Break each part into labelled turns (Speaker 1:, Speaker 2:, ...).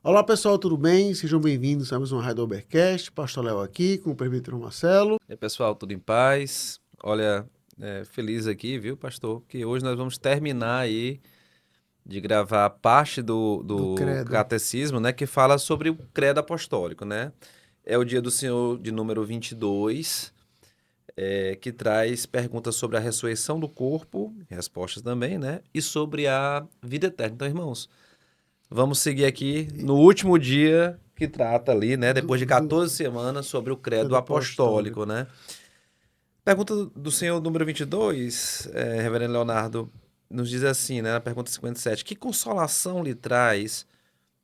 Speaker 1: Olá pessoal, tudo bem? Sejam bem-vindos a mais um Heidelbergcast. Pastor Léo aqui com o presbítero Marcelo.
Speaker 2: E aí, pessoal, tudo em paz? Olha, feliz aqui, viu, pastor? Que hoje nós vamos terminar aí de gravar a parte do,
Speaker 1: Do
Speaker 2: do
Speaker 1: Credo.
Speaker 2: catecismo, né, que fala sobre o credo apostólico, né? É o dia do Senhor de número 22, que traz perguntas sobre a ressurreição do corpo, respostas também, né? E sobre a vida eterna. Então, irmãos, vamos seguir aqui no último dia que trata ali, né, depois de
Speaker 1: Do
Speaker 2: 14 semanas, sobre o credo
Speaker 1: Credo Apostólico.
Speaker 2: apostólico, né? Pergunta do senhor número 22, reverendo Leonardo, nos diz assim, né, na pergunta 57, que consolação lhe traz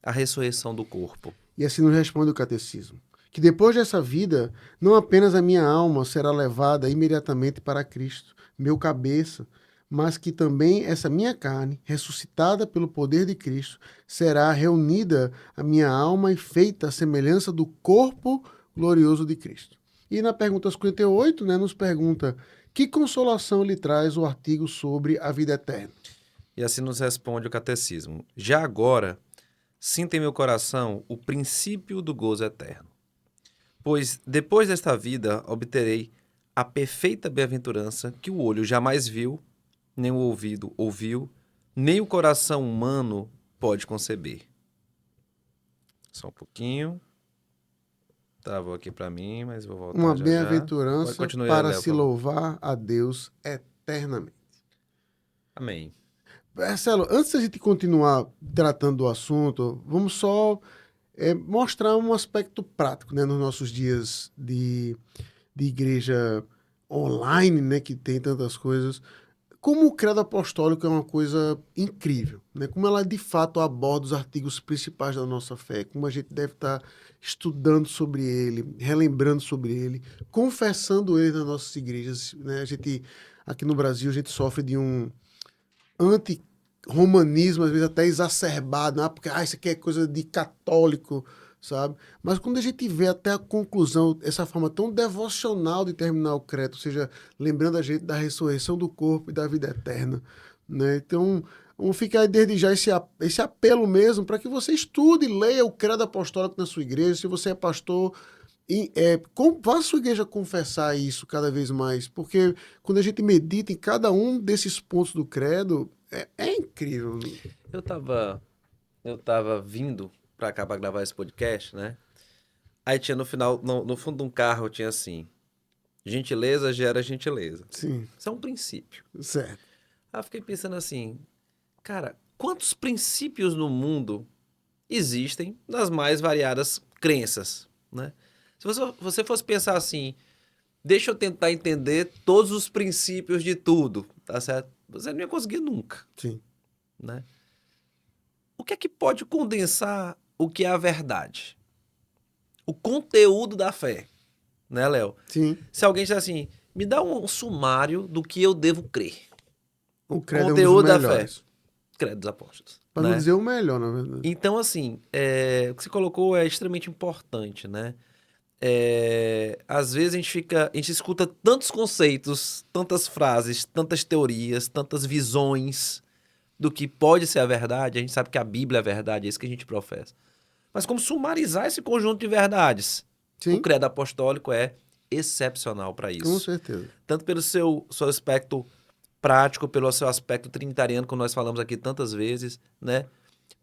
Speaker 2: a ressurreição do corpo?
Speaker 1: E assim nos responde o Catecismo. Que depois dessa vida, não apenas a minha alma será levada imediatamente para Cristo, meu cabeça, mas que também essa minha carne, ressuscitada pelo poder de Cristo, será reunida à minha alma e feita à semelhança do corpo glorioso de Cristo. E na pergunta 58, né, nos pergunta que consolação lhe traz o artigo sobre a vida eterna.
Speaker 2: E assim nos responde o catecismo. Já agora, sinta em meu coração o princípio do gozo eterno. Pois depois desta vida obterei a perfeita bem-aventurança que o olho jamais viu, nem o ouvido ouviu, nem o coração humano pode conceber. Só um pouquinho. Travou aqui para mim, mas vou
Speaker 1: Uma
Speaker 2: voltar já já. Pode
Speaker 1: bem-aventurança
Speaker 2: continuar,
Speaker 1: para
Speaker 2: Léo, por
Speaker 1: se
Speaker 2: favor.
Speaker 1: louvar a Deus eternamente.
Speaker 2: Amém.
Speaker 1: Marcelo, antes da gente continuar tratando do assunto, vamos só mostrar um aspecto prático, né, nos nossos dias de igreja online, né, que tem tantas coisas. Como o credo apostólico é uma coisa incrível, né? Como ela de fato aborda os artigos principais da nossa fé, como a gente deve estar estudando sobre ele, relembrando sobre ele, confessando ele nas nossas igrejas, né? A gente aqui no Brasil a gente sofre de um anti-romanismo, às vezes até exacerbado, né? Porque isso aqui é coisa de católico, sabe? Mas quando a gente vê até a conclusão, essa forma tão devocional de terminar o credo, ou seja, lembrando a gente da ressurreição do corpo e da vida eterna, né? Então, vamos ficar aí desde já esse apelo mesmo para que você estude e leia o credo apostólico na sua igreja. Se você é pastor, vá a sua igreja confessar isso cada vez mais, porque quando a gente medita em cada um desses pontos do credo, é incrível.
Speaker 2: Eu tava, eu tava vindo pra cá pra gravar esse podcast, né? Aí tinha no final, no fundo de um carro, tinha assim: gentileza gera gentileza.
Speaker 1: Sim,
Speaker 2: Isso é um princípio.
Speaker 1: certo.
Speaker 2: Aí eu fiquei pensando assim, cara, quantos princípios no mundo existem nas mais variadas crenças, né? Se você fosse pensar assim, deixa eu tentar entender todos os princípios de tudo, tá certo? Você não ia conseguir nunca,
Speaker 1: Sim,
Speaker 2: né? O que é que pode condensar o que é a verdade? O conteúdo da fé, né, Léo?
Speaker 1: sim.
Speaker 2: Se alguém disser assim, me dá um sumário do que eu devo crer.
Speaker 1: O credo é um dos
Speaker 2: Conteúdo da fé,
Speaker 1: melhores.
Speaker 2: credo dos apóstolos,
Speaker 1: Para não
Speaker 2: né?
Speaker 1: dizer o melhor, na verdade.
Speaker 2: Então, assim, o que você colocou é extremamente importante, né? Às vezes a gente escuta tantos conceitos, tantas frases, tantas teorias, tantas visões do que pode ser a verdade. A gente sabe que a Bíblia é a verdade, é isso que a gente professa. Mas como sumarizar esse conjunto de verdades? O
Speaker 1: Sim,
Speaker 2: credo apostólico é excepcional para
Speaker 1: com
Speaker 2: isso.
Speaker 1: certeza.
Speaker 2: Tanto pelo seu aspecto prático, pelo seu aspecto trinitariano, como nós falamos aqui tantas vezes, né?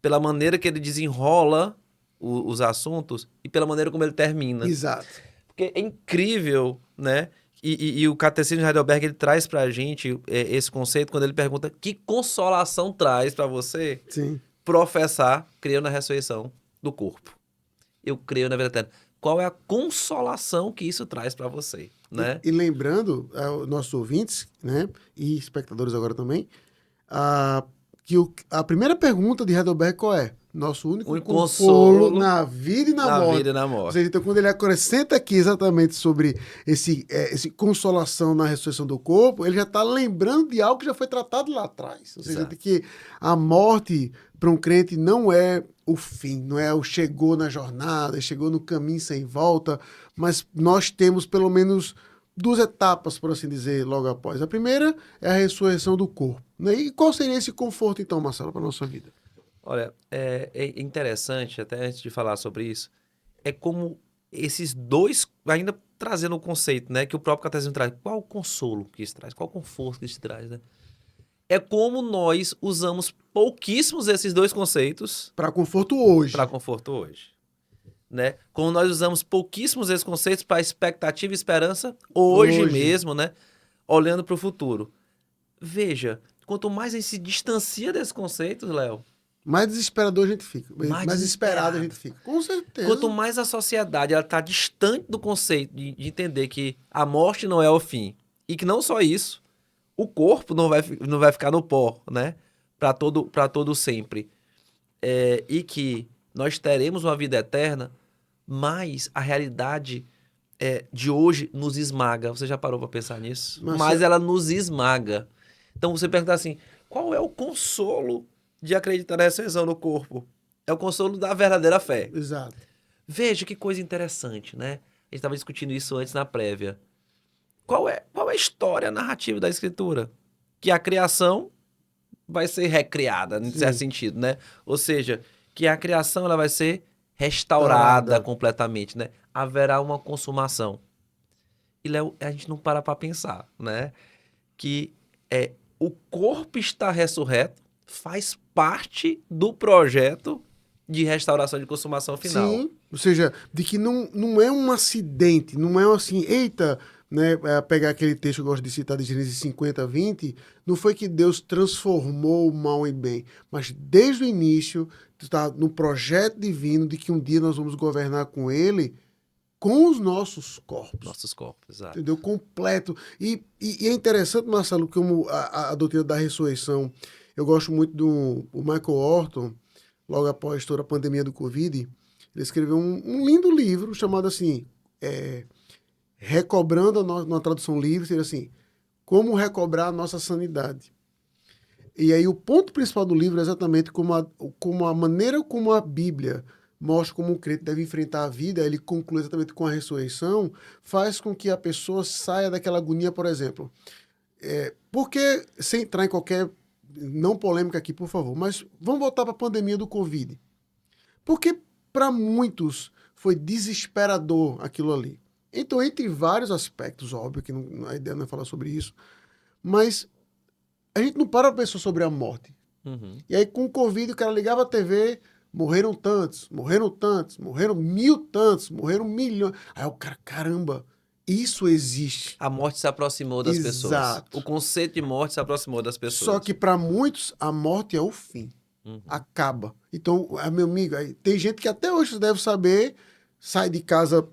Speaker 2: Pela maneira que ele desenrola os assuntos e pela maneira como ele termina.
Speaker 1: Exato.
Speaker 2: Porque é incrível, né? E o Catecismo de Heidelberg ele traz pra gente esse conceito quando ele pergunta que consolação traz para você
Speaker 1: Sim.
Speaker 2: professar, creio na ressurreição do corpo. Eu creio na vida eterna. Qual é a consolação que isso traz para você, né?
Speaker 1: E lembrando aos nossos ouvintes, né, e espectadores agora também, a, a primeira pergunta de Heidelberg qual é? Nosso único
Speaker 2: Um
Speaker 1: consolo
Speaker 2: consolo
Speaker 1: na vida e na
Speaker 2: na
Speaker 1: morte.
Speaker 2: vida e na
Speaker 1: Ou seja,
Speaker 2: morte.
Speaker 1: então, quando ele acrescenta aqui exatamente sobre esse consolação na ressurreição do corpo, ele já está lembrando de algo que já foi tratado lá atrás. Ou seja, de
Speaker 2: Exato.
Speaker 1: que a morte para um crente não é o fim, não é o chegou na jornada, chegou no caminho sem volta, mas nós temos pelo menos duas etapas, por assim dizer, logo após. A primeira é a ressurreição do corpo. Né? E qual seria esse conforto, então, Marcelo, para a nossa vida?
Speaker 2: Olha, é interessante, até antes de falar sobre isso, é como esses dois, ainda trazendo o conceito, né, que o próprio catecismo traz. Qual o consolo que isso traz? Qual o conforto que isso traz, né? É como nós usamos pouquíssimos desses dois conceitos
Speaker 1: Para conforto
Speaker 2: para
Speaker 1: hoje.
Speaker 2: conforto hoje, né? Como nós usamos pouquíssimos desses conceitos para expectativa e esperança hoje
Speaker 1: Hoje.
Speaker 2: mesmo, né? Olhando para o futuro. Veja, quanto mais a gente se distancia desses conceitos, Léo,
Speaker 1: Mais desesperador a gente fica.
Speaker 2: mais
Speaker 1: Mais desesperado a gente
Speaker 2: desesperado.
Speaker 1: fica. Com
Speaker 2: Quanto
Speaker 1: certeza.
Speaker 2: mais a sociedade ela está distante do conceito de entender que a morte não é o fim e que não só isso, o corpo não vai ficar no pó, né? Para todo sempre. E que nós teremos uma vida eterna, mas a realidade de hoje nos esmaga. Você já parou para pensar nisso? Mas
Speaker 1: Marcelo,
Speaker 2: ela nos esmaga. Então você pergunta assim: qual é o consolo de acreditar na ressurreição do corpo? É o consolo da verdadeira fé.
Speaker 1: exato.
Speaker 2: Veja que coisa interessante, né? A gente estava discutindo isso antes na prévia. Qual é a história narrativa da escritura? Que a criação vai ser recriada, em certo
Speaker 1: Sim.
Speaker 2: sentido, né? Ou seja, que a criação ela vai ser restaurada
Speaker 1: Dourada.
Speaker 2: completamente, né? Haverá uma consumação. E Léo, a gente não para pensar, né? Que o corpo está ressurreto faz parte do projeto de restauração de consumação final.
Speaker 1: Sim. Ou seja, de que não é um acidente, não é assim, eita, né? Pegar aquele texto que eu gosto de citar de Gênesis 50:20, não foi que Deus transformou o mal em bem, mas desde o início está no projeto divino de que um dia nós vamos governar com ele, com os nossos corpos.
Speaker 2: Nossos corpos, exato.
Speaker 1: Entendeu? Completo. E é interessante, Marcelo, como a doutrina da ressurreição, eu gosto muito do o Michael Orton, logo após toda a pandemia do Covid, ele escreveu um lindo livro chamado assim, Recobrando, numa tradução livre, seria assim, Como Recobrar a Nossa Sanidade. E aí o ponto principal do livro é exatamente como a maneira como a Bíblia mostra como um crente deve enfrentar a vida, ele conclui exatamente com a ressurreição, faz com que a pessoa saia daquela agonia, por exemplo. Porque, sem entrar em qualquer, não polêmica aqui, por favor, mas vamos voltar para a pandemia do Covid. Porque para muitos foi desesperador aquilo ali. Então, entre vários aspectos, óbvio que a ideia não é falar sobre isso, mas a gente não para pra pensar sobre a morte.
Speaker 2: Uhum.
Speaker 1: E aí, com o Covid, o cara ligava a TV, morreram tantos, morreram tantos, morreram 1000 tantos, morreram milhões. Aí o cara, caramba, isso existe.
Speaker 2: A morte se aproximou das pessoas.
Speaker 1: Exato.
Speaker 2: O conceito de morte se aproximou das pessoas.
Speaker 1: Só que para muitos, a morte é o fim.
Speaker 2: Uhum.
Speaker 1: Acaba. Então, meu amigo, tem gente que até hoje você deve saber, sai de casa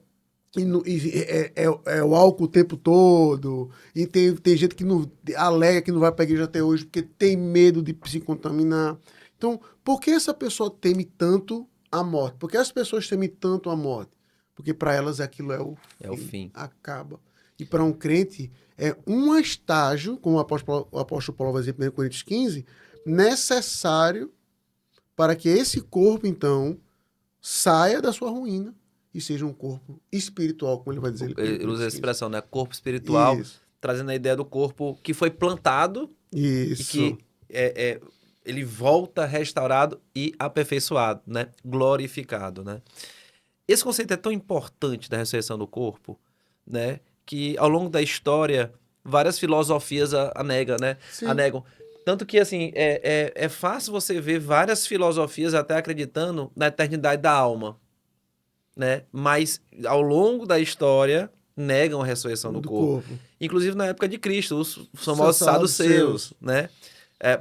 Speaker 1: é o álcool o tempo todo. E tem gente que não alega que não vai para a igreja até hoje porque tem medo de se contaminar. Então, por que essa pessoa teme tanto a morte? Por que as pessoas temem tanto a morte? Porque para elas aquilo
Speaker 2: É o fim.
Speaker 1: acaba. E para um crente é um estágio, como o apóstolo Paulo vai dizer em 1 Coríntios 15, necessário para que esse corpo, então, saia da sua ruína e seja um corpo espiritual, como ele vai dizer.
Speaker 2: Ele usa a expressão, né? Corpo espiritual,
Speaker 1: Isso.
Speaker 2: trazendo a ideia do corpo que foi plantado
Speaker 1: Isso.
Speaker 2: e que ele volta restaurado e aperfeiçoado, né? Glorificado, né? Esse conceito é tão importante da ressurreição do corpo, né? Que ao longo da história, várias filosofias a negam, né?
Speaker 1: Sim.
Speaker 2: A negam. Tanto que, assim, é fácil você ver várias filosofias até acreditando na eternidade da alma, né? Mas, ao longo da história, negam a ressurreição do corpo. Inclusive, na época de Cristo, os famosos saduceus, né?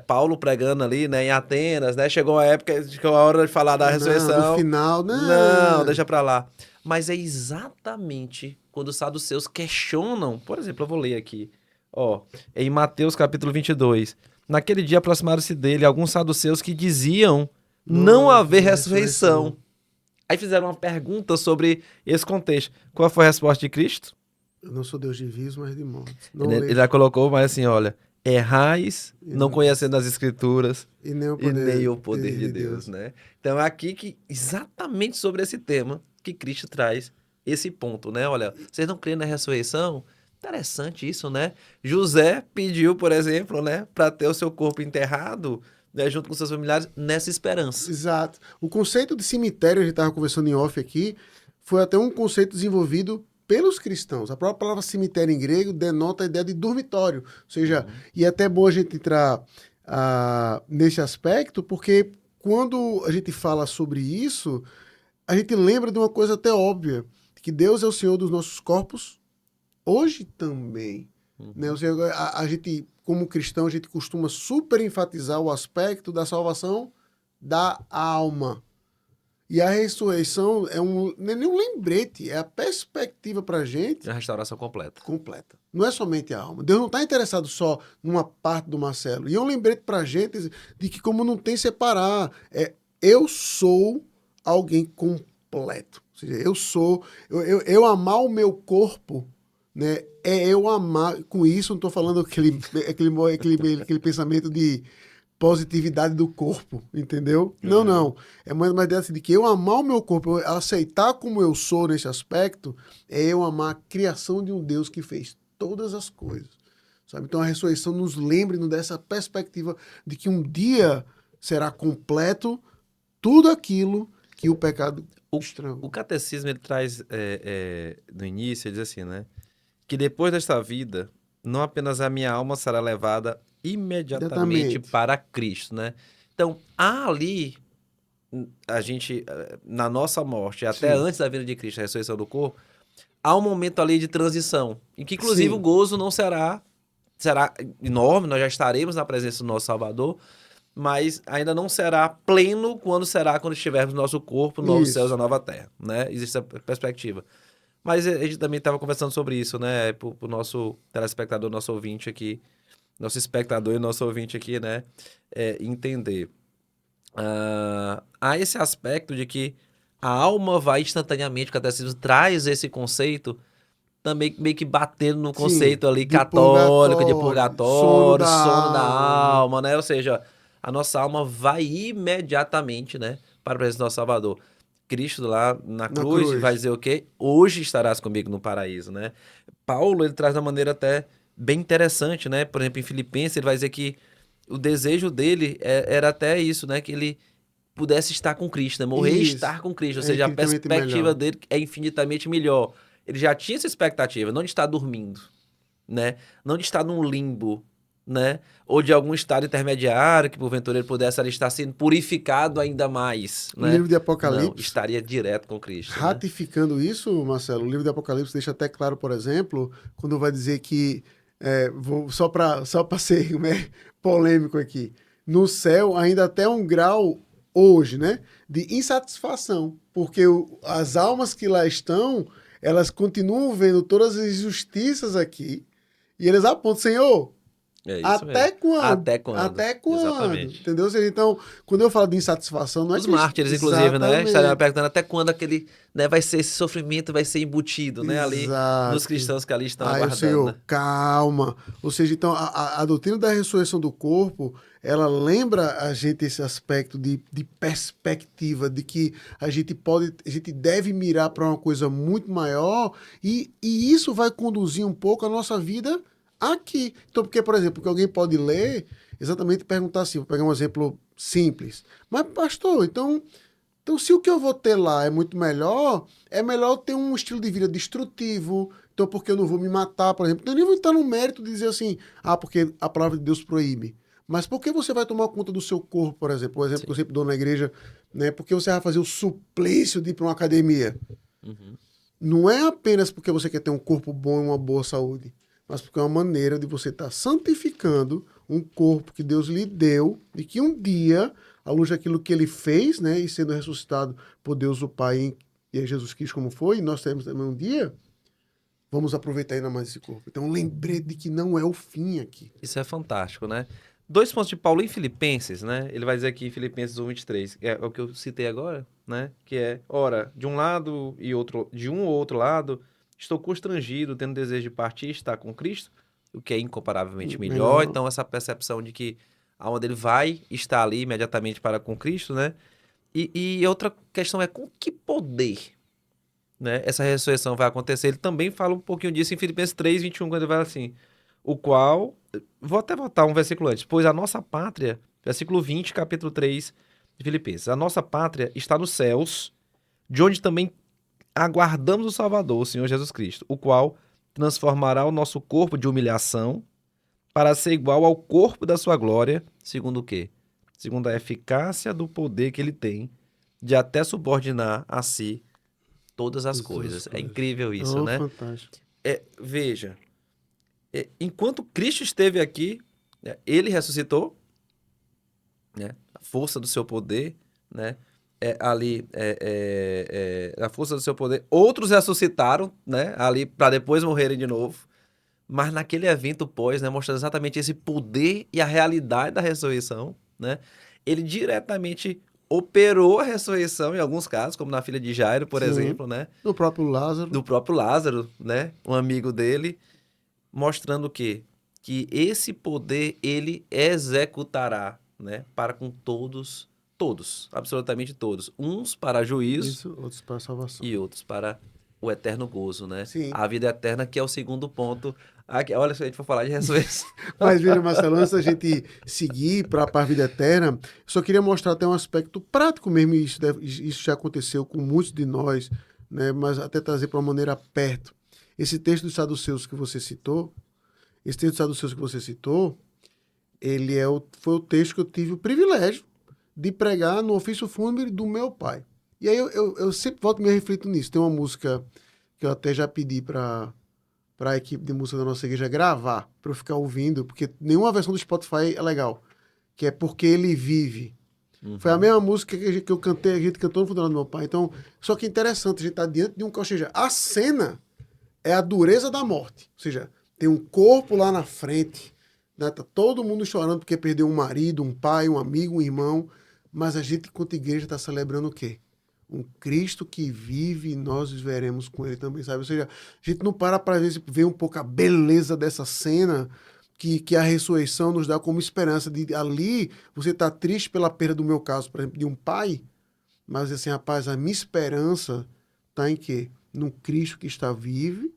Speaker 2: Paulo pregando ali, né, em Atenas, né? Chegou a hora de falar da ressurreição.
Speaker 1: No final,
Speaker 2: Não, deixa pra lá. Mas é exatamente quando os saduceus questionam, por exemplo, eu vou ler aqui, ó, em Mateus capítulo 22. Naquele dia aproximaram-se dele alguns saduceus que diziam não haver ressurreição. Aí fizeram uma pergunta sobre esse contexto. Qual foi a resposta de Cristo?
Speaker 1: Eu não sou Deus de vivos, mas de mortos.
Speaker 2: Ele já colocou, mas assim, olha, errais, não conhecendo as escrituras
Speaker 1: e nem
Speaker 2: o poder de Deus, né? Então é aqui que, exatamente sobre esse tema, que Cristo traz esse ponto, né? Olha, vocês não creem na ressurreição? Interessante isso, né? José pediu, por exemplo, né, para ter o seu corpo enterrado né, junto com seus familiares, nessa esperança.
Speaker 1: Exato. O conceito de cemitério, a gente estava conversando em off aqui, foi até um conceito desenvolvido pelos cristãos. A própria palavra cemitério em grego denota a ideia de dormitório. Ou seja, e é até bom a gente entrar nesse aspecto, porque quando a gente fala sobre isso, a gente lembra de uma coisa até óbvia, que Deus é o Senhor dos nossos corpos hoje também. Né? Ou seja, a gente, como cristão, a gente costuma super enfatizar o aspecto da salvação da alma. E a ressurreição não é nem um lembrete, é a perspectiva para a gente
Speaker 2: A restauração completa.
Speaker 1: completa. Não é somente a alma. Deus não está interessado só numa parte do Marcelo. E é um lembrete para a gente de que, como não tem separar, eu sou alguém completo. Ou seja, eu amar o meu corpo, né? É eu amar. Com isso, não estou falando aquele pensamento de positividade do corpo, entendeu? Não. É mais uma ideia assim, de que eu amar o meu corpo, eu aceitar como eu sou nesse aspecto, é eu amar a criação de um Deus que fez todas as coisas. Sabe? Então a ressurreição nos lembra dessa perspectiva de que um dia será completo tudo aquilo que o pecado estragou.
Speaker 2: O catecismo, ele traz, no início, ele diz assim, né? Que depois desta vida, não apenas a minha alma será levada imediatamente para Cristo, né? Então, há ali, a gente, na nossa morte, até antes da vinda de Cristo, a ressurreição do corpo, há um momento ali de transição, em que, inclusive, o gozo não será enorme, nós já estaremos na presença do nosso Salvador, mas ainda não será pleno quando estivermos no nosso corpo, novos céus, a nova terra, né? Existe essa perspectiva. Mas a gente também estava conversando sobre isso, né? Pro nosso telespectador, nosso ouvinte aqui, nosso espectador e nosso ouvinte aqui, né? Entender. Há esse aspecto de que a alma vai instantaneamente, o catecismo traz esse conceito também meio que batendo no conceito ali católico, de purgatório, sono da alma, né? Ou seja, a nossa alma vai imediatamente, né, para a presença do nosso Salvador. Cristo lá na cruz vai dizer o quê? Hoje estarás comigo no paraíso, né? Paulo, ele traz de uma maneira até bem interessante, né? Por exemplo, em Filipenses, ele vai dizer que o desejo dele era até isso, né? Que ele pudesse estar com Cristo, né? Morrer e estar com Cristo. Ou seja, a perspectiva dele é infinitamente melhor. Ele já tinha essa expectativa, não de estar dormindo, né? Não de estar num limbo, né? Ou de algum estado intermediário que porventura ele pudesse ali estar sendo purificado ainda mais, né?
Speaker 1: O livro de Apocalipse
Speaker 2: não, estaria direto com Cristo.
Speaker 1: Ratificando, né? Isso, Marcelo, o livro de Apocalipse deixa até claro, por exemplo, quando vai dizer que só para ser polêmico aqui, no céu ainda até um grau hoje, né, de insatisfação, porque as almas que lá estão, elas continuam vendo todas as injustiças aqui e eles apontam, Senhor, até quando? Até quando?
Speaker 2: Exatamente.
Speaker 1: Entendeu? Então, quando eu falo de insatisfação, não é
Speaker 2: os mártires, inclusive, né? Estariam perguntando até quando aquele, né, vai ser esse sofrimento, vai ser embutido, né? Ali nos cristãos que ali estão aguardando.
Speaker 1: Senhor,
Speaker 2: né?
Speaker 1: Calma. Ou seja, então, a doutrina da ressurreição do corpo, ela lembra a gente esse aspecto de perspectiva, de que a gente deve mirar para uma coisa muito maior e isso vai conduzir um pouco a nossa vida aqui. Então, porque, por exemplo, que alguém pode ler, exatamente perguntar assim, vou pegar um exemplo simples. Mas, pastor, então se o que eu vou ter lá é muito melhor, é melhor ter um estilo de vida destrutivo, então porque eu não vou me matar, por exemplo. Eu nem vou estar no mérito de dizer assim, porque a palavra de Deus proíbe. Mas por que você vai tomar conta do seu corpo, por exemplo? O exemplo que eu sempre dou na igreja, né? Porque você vai fazer o suplício de ir para uma academia.
Speaker 2: Uhum.
Speaker 1: Não é apenas porque você quer ter um corpo bom e uma boa saúde, mas porque é uma maneira de você estar santificando um corpo que Deus lhe deu e que um dia, à luz daquilo que ele fez, né, e sendo ressuscitado por Deus o Pai e a Jesus Cristo como foi, e nós teremos também um dia, vamos aproveitar ainda mais esse corpo. Então, lembrei de que não é o fim aqui.
Speaker 2: Isso é fantástico, né? 2 pontos de Paulo em Filipenses, né? Ele vai dizer aqui em Filipenses 1:23, é o que eu citei agora, né? Que é, ora, de um ou outro lado, estou constrangido, tendo desejo de partir e estar com Cristo, o que é incomparavelmente melhor. Então, essa percepção de que a alma dele vai estar ali imediatamente para com Cristo, né? E outra questão é com que poder, né, essa ressurreição vai acontecer. Ele também fala um pouquinho disso em Filipenses 3:21, quando ele vai assim, o qual... Vou até voltar um versículo antes. Pois a nossa pátria Versículo 20, capítulo 3 de Filipenses. A nossa pátria está nos céus, de onde também aguardamos o Salvador, o Senhor Jesus Cristo, o qual transformará o nosso corpo de humilhação para ser igual ao corpo da sua glória, segundo o quê? Segundo a eficácia do poder que ele tem de até subordinar a si todas as coisas. É incrível isso, né?
Speaker 1: Fantástico.
Speaker 2: Veja, enquanto Cristo esteve aqui, né, ele ressuscitou, né, a força do seu poder, né, a força do seu poder, outros ressuscitaram, né, ali para depois morrerem de novo, mas naquele evento pós, né, mostrando exatamente esse poder e a realidade da ressurreição, né, ele diretamente operou a ressurreição em alguns casos, como na filha de Jairo, por
Speaker 1: Sim.
Speaker 2: exemplo, né,
Speaker 1: Do próprio Lázaro.
Speaker 2: do próprio Lázaro, né, um amigo dele, mostrando o quê? Que esse poder ele executará, né, para com todos, absolutamente todos, uns para juízo
Speaker 1: Isso, outros para salvação.
Speaker 2: e outros para o eterno gozo, né?
Speaker 1: Sim.
Speaker 2: A vida eterna, que é o segundo ponto. Aqui, olha, se a gente for falar de ressurreição.
Speaker 1: Mas veja, Marcelo, antes da gente seguir para a vida eterna, eu só queria mostrar até um aspecto prático mesmo, e isso já aconteceu com muitos de nós, né? Mas até trazer para uma maneira perto. Esse texto dos saduceus que você citou, ele foi o texto que eu tive o privilégio de pregar no ofício fúnebre do meu pai. E aí eu sempre volto e me reflito nisso. Tem uma música que eu até já pedi para a equipe de música da nossa igreja gravar, para eu ficar ouvindo, porque nenhuma versão do Spotify é legal, que é Porque Ele Vive. Foi a mesma música que eu cantei, a gente cantou no funeral do meu pai. Então, só que é interessante, a gente está diante de ou seja, a cena é a dureza da morte. Ou seja, tem um corpo lá na frente, né? Tá todo mundo chorando porque perdeu um marido, um pai, um amigo, um irmão, mas a gente, enquanto igreja, está celebrando o quê? Um Cristo que vive e nós viveremos com ele também, sabe? Ou seja, a gente não para ver um pouco a beleza dessa cena que a ressurreição nos dá como esperança. De ali, você está triste pela perda do meu caso, por exemplo, de um pai, mas assim, rapaz, a minha esperança está em quê? Num Cristo que está vivo,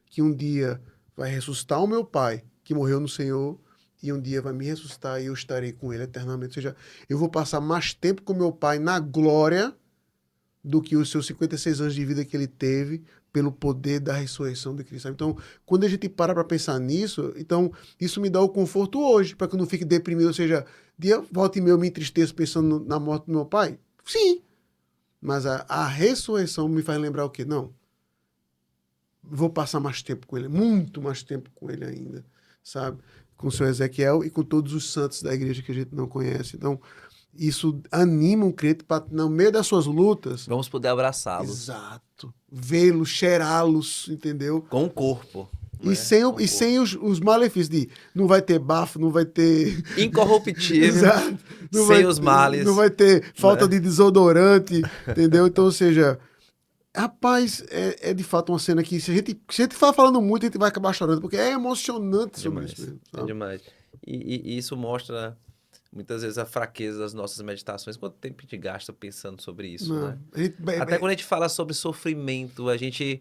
Speaker 1: que um dia vai ressuscitar o meu pai, que morreu no Senhor, e um dia vai me ressuscitar e eu estarei com ele eternamente. Ou seja, eu vou passar mais tempo com meu pai na glória do que os seus 56 anos de vida que ele teve pelo poder da ressurreição de Cristo. Então, quando a gente para pensar nisso, então isso me dá o conforto hoje, para que eu não fique deprimido. Ou seja, dia volta e meia eu me entristeço pensando na morte do meu pai? Sim. Mas a ressurreição me faz lembrar o quê? Não. Vou passar mais tempo com ele, muito mais tempo com ele ainda, sabe? Com o seu Ezequiel e com todos os santos da igreja que a gente não conhece. Então, isso anima um crente para, no meio das suas lutas...
Speaker 2: Vamos poder abraçá-los.
Speaker 1: Exato. Vê-los, cheirá-los, entendeu?
Speaker 2: Com o corpo.
Speaker 1: E sem os malefícios de não vai ter bafo, não vai ter...
Speaker 2: Incorruptível.
Speaker 1: Exato.
Speaker 2: Sem os males.
Speaker 1: Não vai ter falta de desodorante, entendeu? Então, ou seja... Rapaz, é de fato uma cena que, se a gente for falando muito, a gente vai acabar chorando, porque é emocionante sobre isso mesmo.
Speaker 2: É demais. E isso mostra, muitas vezes, a fraqueza das nossas meditações. Quanto tempo a gente gasta pensando sobre isso, né? Até quando a gente fala sobre sofrimento, a gente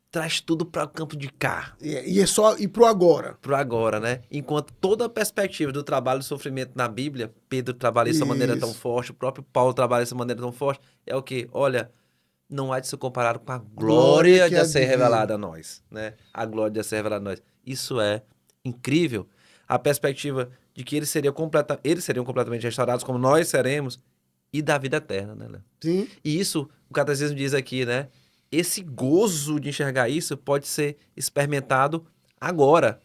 Speaker 2: traz tudo para o campo de cá.
Speaker 1: E é só ir pro agora.
Speaker 2: Pro agora, né? Enquanto toda a perspectiva do trabalho e sofrimento na Bíblia, Pedro trabalha dessa maneira tão forte, o próprio Paulo trabalha dessa maneira tão forte, é o quê? Olha... não há de ser comparado com a glória de ser revelada a nós, né? A glória de ser revelada a nós. Isso é incrível. A perspectiva de que eles seriam completamente restaurados, como nós seremos, e da vida eterna, né, Léo?
Speaker 1: Sim.
Speaker 2: E isso, o catecismo diz aqui, né? Esse gozo de enxergar isso pode ser experimentado agora.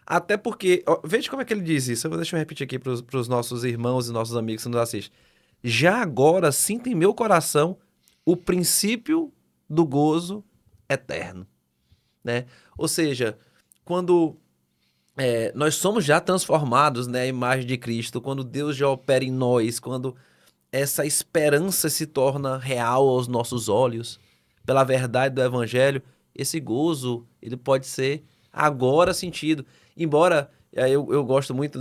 Speaker 2: Até porque, ó, veja como é que ele diz isso. Deixa eu repetir aqui para os nossos irmãos e nossos amigos que nos assistem. Já agora sinto em meu coração o princípio do gozo eterno, né? Ou seja, quando nós somos já transformados, né, à imagem de Cristo, quando Deus já opera em nós, quando essa esperança se torna real aos nossos olhos, pela verdade do Evangelho, esse gozo, ele pode ser agora sentido. Embora, eu gosto muito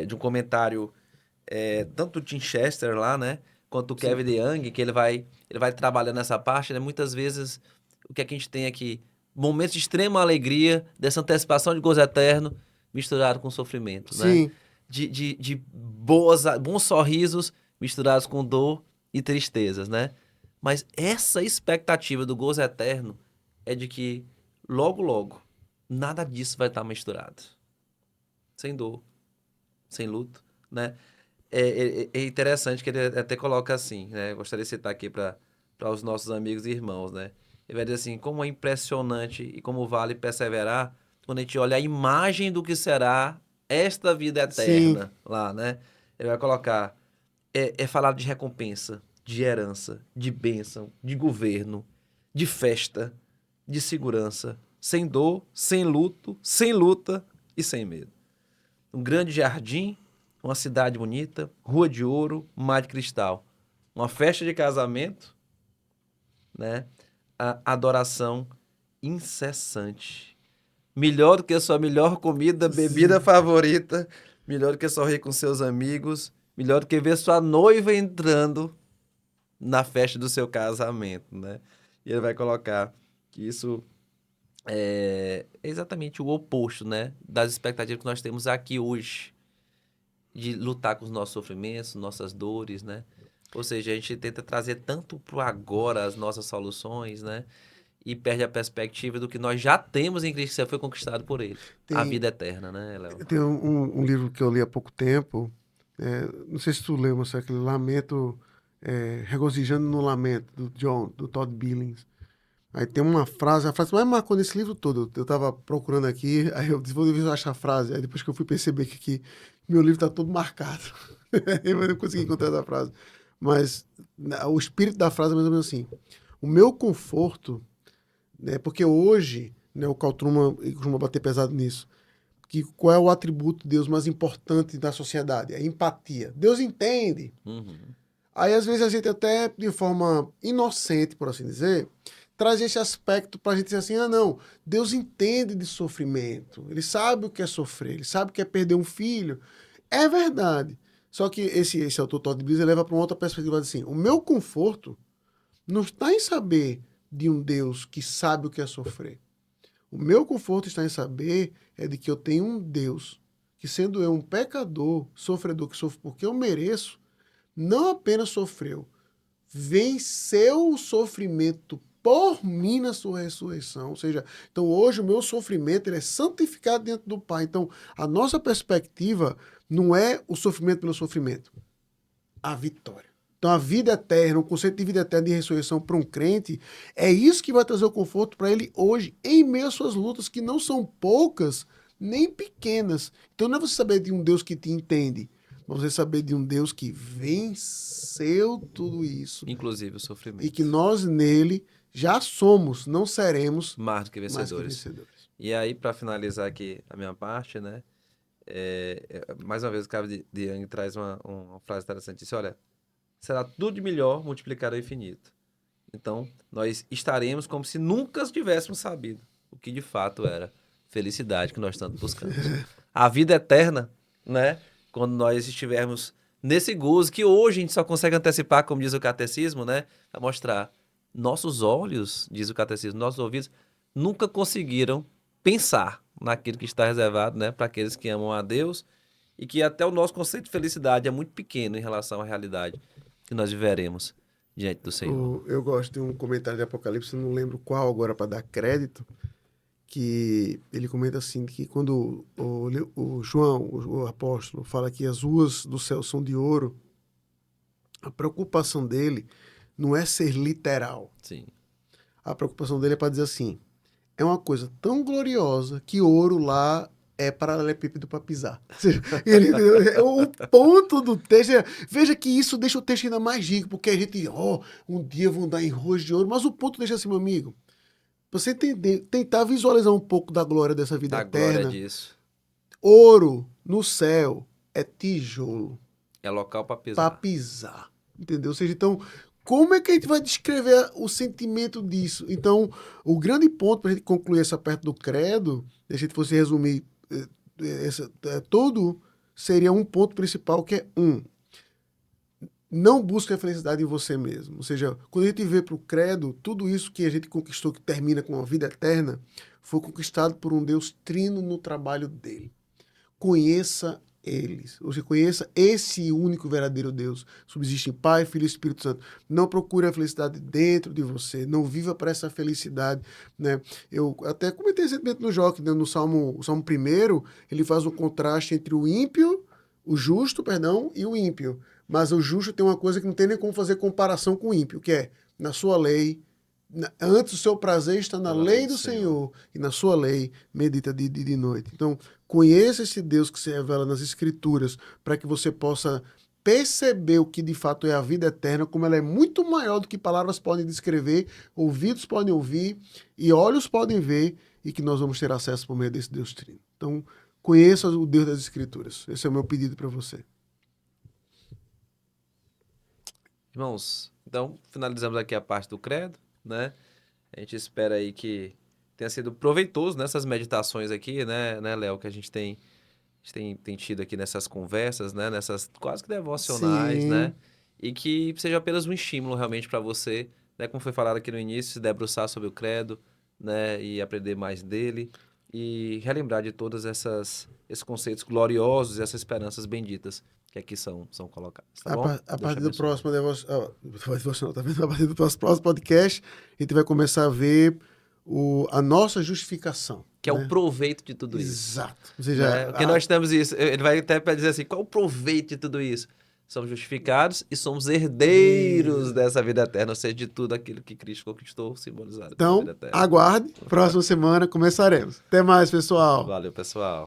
Speaker 2: de um comentário tanto do Tim Chester lá, né, quanto o Kevin DeYoung, que ele vai trabalhando nessa parte, né? Muitas vezes o que a gente tem aqui, momentos de extrema alegria, dessa antecipação de gozo eterno, misturado com sofrimento, né?
Speaker 1: Sim.
Speaker 2: De bons sorrisos misturados com dor e tristezas, né? Mas essa expectativa do gozo eterno é de que logo, logo, nada disso vai estar misturado. Sem dor, sem luto, né? É interessante que ele até coloca assim, né? Eu gostaria de citar aqui para os nossos amigos e irmãos, né? Ele vai dizer assim, como é impressionante e como vale perseverar quando a gente olha a imagem do que será esta vida
Speaker 1: Sim.
Speaker 2: eterna lá, né? Ele vai colocar, é falar de recompensa, de herança, de bênção, de governo, de festa, de segurança, sem dor, sem luto, sem luta e sem medo. Um grande jardim, uma cidade bonita, rua de ouro, mar de cristal. Uma festa de casamento, né? A adoração incessante. Melhor do que a sua melhor comida, bebida
Speaker 1: Sim.
Speaker 2: favorita, melhor do que sorrir com seus amigos, melhor do que ver sua noiva entrando na festa do seu casamento, né? E ele vai colocar que isso é exatamente o oposto, né? Das expectativas que nós temos aqui hoje, de lutar com os nossos sofrimentos, nossas dores, né? Ou seja, a gente tenta trazer tanto para o agora as nossas soluções, né? E perde a perspectiva do que nós já temos em Cristo, que já foi conquistado por Ele. A
Speaker 1: Tem,
Speaker 2: vida eterna, né, Léo?
Speaker 1: tem um livro que eu li há pouco tempo. Não sei se tu leu, mas é aquele Lamento, Regozijando no Lamento, do Todd Billings. Aí tem uma frase, a frase mais marcou nesse livro todo. Eu tava procurando aqui, aí eu disse, vou ver se eu acho a frase. Aí depois que eu fui perceber que aqui, meu livro tá todo marcado. Eu não consegui encontrar essa frase. Mas o espírito da frase é mais ou menos assim. O meu conforto, né, porque hoje, né, o Carl Truman costuma bater pesado nisso, que qual é o atributo de Deus mais importante da sociedade? É a empatia. Deus entende.
Speaker 2: Uhum.
Speaker 1: Aí, às vezes, a gente até, de forma inocente, por assim dizer, traz esse aspecto para a gente dizer assim, ah, não, Deus entende de sofrimento, Ele sabe o que é sofrer, Ele sabe o que é perder um filho. É verdade. Só que esse autor Todd Billings leva para uma outra perspectiva assim, o meu conforto não está em saber de um Deus que sabe o que é sofrer. O meu conforto está em saber é de que eu tenho um Deus que, sendo eu um pecador, sofredor, que sofre porque eu mereço, não apenas sofreu, venceu o sofrimento por mim na sua ressurreição. Ou seja, então hoje o meu sofrimento ele é santificado diante do Pai. Então a nossa perspectiva não é o sofrimento pelo sofrimento, a vitória. Então a vida eterna, o conceito de vida eterna de ressurreição para um crente, é isso que vai trazer o conforto para ele hoje, em meio às suas lutas, que não são poucas nem pequenas. Então não é você saber de um Deus que te entende, mas você saber de um Deus que venceu tudo isso
Speaker 2: Inclusive o
Speaker 1: e que
Speaker 2: sofrimento.
Speaker 1: nós nele já somos, não seremos
Speaker 2: Mais do que
Speaker 1: mais que
Speaker 2: vencedores.
Speaker 1: vencedores.
Speaker 2: E aí, para finalizar aqui a minha parte, né? Mais uma vez o Cabo de Young traz uma frase interessante. Diz, olha, será tudo de melhor multiplicado ao infinito. Então, nós estaremos como se nunca tivéssemos sabido o que de fato era felicidade que nós tanto buscamos. A vida eterna, né? Quando nós estivermos nesse gozo que hoje a gente só consegue antecipar, como diz o catecismo, né? A mostrar nossos olhos, diz o catecismo, nossos ouvidos nunca conseguiram pensar naquilo que está reservado, né, para aqueles que amam a Deus e que até o nosso conceito de felicidade é muito pequeno em relação à realidade que nós viveremos diante do Senhor.
Speaker 1: Eu gosto de um comentário de Apocalipse, não lembro qual agora para dar crédito, que ele comenta assim, que quando o João, o apóstolo, fala que as ruas do céu são de ouro, a preocupação dele não é ser literal.
Speaker 2: Sim.
Speaker 1: A preocupação dele é para dizer assim, é uma coisa tão gloriosa que ouro lá é paralelepípedo para pisar. Ou seja, o ponto do texto veja que isso deixa o texto ainda mais rico, porque a gente, um dia vão dar em ruas de ouro, mas o ponto deixa assim, meu amigo, você tentar visualizar um pouco da glória dessa vida
Speaker 2: A glória
Speaker 1: eterna,
Speaker 2: disso
Speaker 1: ouro no céu é tijolo
Speaker 2: é local para
Speaker 1: para
Speaker 2: pisar.
Speaker 1: pisar. Entendeu? Ou seja, então, como é que a gente vai descrever o sentimento disso? Então, o grande ponto para a gente concluir essa parte do credo, se a gente fosse resumir todo, seria um ponto principal que é não busque a felicidade em você mesmo. Ou seja, quando a gente vê para o credo, tudo isso que a gente conquistou, que termina com a vida eterna, foi conquistado por um Deus trino no trabalho dele. conheça eles. Você conheça esse único verdadeiro Deus. Subsiste em Pai, Filho e Espírito Santo. Não procure a felicidade dentro de você. Não viva para essa felicidade, né? Eu até comentei recentemente no Joque, né? No Salmo 1º, ele faz um contraste entre o ímpio, o justo, perdão, e o ímpio. Mas o justo tem uma coisa que não tem nem como fazer comparação com o ímpio, que é, na sua lei, antes o seu prazer está na lei do Senhor, e na sua lei medita de noite. Então, conheça esse Deus que se revela nas Escrituras, para que você possa perceber o que de fato é a vida eterna, como ela é muito maior do que palavras podem descrever, ouvidos podem ouvir e olhos podem ver, e que nós vamos ter acesso por meio desse Deus Trino. Então, conheça o Deus das Escrituras. Esse é o meu pedido para você.
Speaker 2: Irmãos, então finalizamos aqui a parte do credo, né? A gente espera aí que tenha sido proveitoso nessas meditações aqui, né, Léo, que a gente tem tido aqui nessas conversas, né, nessas quase que devocionais,
Speaker 1: Sim.
Speaker 2: né? E que seja apenas um estímulo realmente para você, né, como foi falado aqui no início, se debruçar sobre o credo, né, e aprender mais dele e relembrar de todas esses conceitos gloriosos e essas esperanças benditas que aqui são colocadas, tá bom?
Speaker 1: A
Speaker 2: Deus te
Speaker 1: partir do
Speaker 2: abençoe.
Speaker 1: próximo devocional, tá vendo? A partir do próximo podcast, a gente vai começar a ver a nossa justificação.
Speaker 2: Que é
Speaker 1: né?
Speaker 2: o proveito de tudo isso.
Speaker 1: Exato. Ou seja,
Speaker 2: Né? Porque nós temos isso. Ele vai até para dizer assim, qual o proveito de tudo isso? Somos justificados e somos herdeiros dessa vida eterna, ou seja, de tudo aquilo que Cristo conquistou, simbolizado pela vida
Speaker 1: então,
Speaker 2: eterna.
Speaker 1: aguarde. Próxima semana começaremos. Até mais, pessoal.
Speaker 2: Valeu, pessoal.